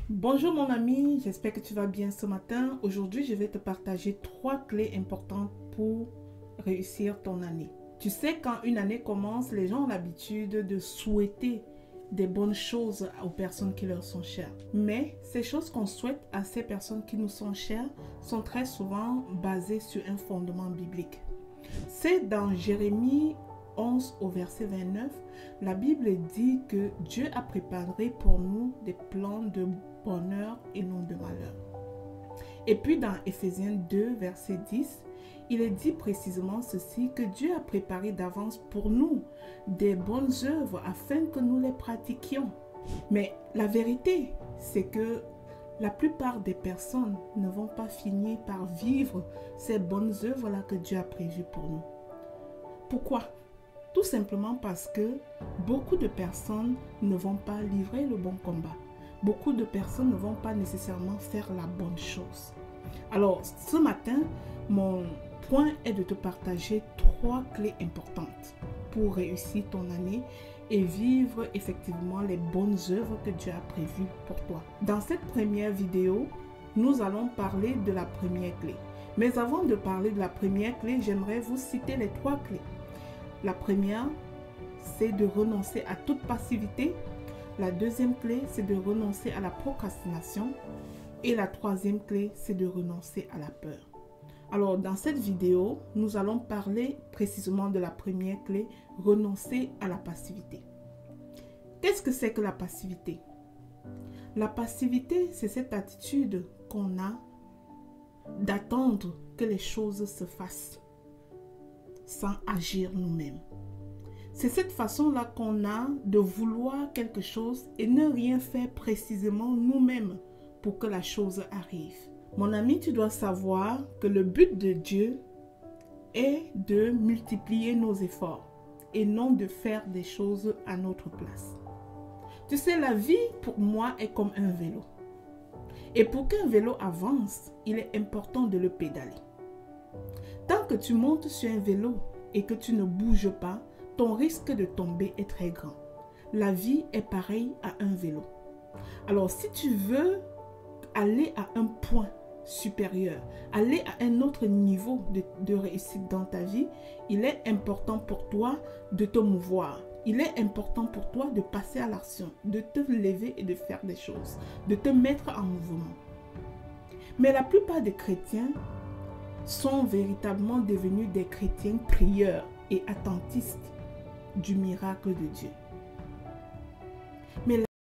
Bonjour mon ami, j'espère que tu vas bien ce matin. Aujourd'hui, je vais te partager 3 clés importantes pour réussir ton année. Tu sais, quand une année commence, les gens ont l'habitude de souhaiter des bonnes choses aux personnes qui leur sont chères. Mais ces choses qu'on souhaite à ces personnes qui nous sont chères sont très souvent basées sur un fondement biblique. C'est dans Jérémie 11 au verset 29, la Bible dit que Dieu a préparé pour nous des plans de bonheur et non de malheur. Et puis dans Éphésiens 2 verset 10, il est dit précisément ceci, que Dieu a préparé d'avance pour nous des bonnes œuvres afin que nous les pratiquions. Mais la vérité, c'est que la plupart des personnes ne vont pas finir par vivre ces bonnes œuvres-là que Dieu a prévues pour nous. Pourquoi ? Tout simplement parce que beaucoup de personnes ne vont pas livrer le bon combat. Beaucoup de personnes ne vont pas nécessairement faire la bonne chose. Alors, ce matin, mon point est de te partager 3 clés importantes pour réussir ton année et vivre effectivement les bonnes œuvres que Dieu a prévues pour toi. Dans cette première vidéo, nous allons parler de la première clé. Mais avant de parler de la première clé, j'aimerais vous citer les 3 clés. La première, c'est de renoncer à toute passivité. La deuxième clé, c'est de renoncer à la procrastination. Et la troisième clé, c'est de renoncer à la peur. Alors, dans cette vidéo, nous allons parler précisément de la première clé, renoncer à la passivité. Qu'est-ce que c'est que la passivité? La passivité, c'est cette attitude qu'on a d'attendre que les choses se fassent sans agir nous-mêmes. C'est cette façon-là qu'on a de vouloir quelque chose et ne rien faire précisément nous-mêmes pour que la chose arrive. Mon ami, tu dois savoir que le but de Dieu est de multiplier nos efforts et non de faire des choses à notre place. Tu sais, la vie pour moi est comme un vélo. Et pour qu'un vélo avance, il est important de le pédaler. Tant que tu montes sur un vélo et que tu ne bouges pas, ton risque de tomber est très grand. La vie est pareille à un vélo. Alors, si tu veux aller à un point supérieur, aller à un autre niveau de réussite dans ta vie, il est important pour toi de te mouvoir. Il est important pour toi de passer à l'action, de te lever et de faire des choses, de te mettre en mouvement. Mais la plupart des chrétiens sont véritablement devenus des chrétiens prieurs et attentistes du miracle de Dieu. Mais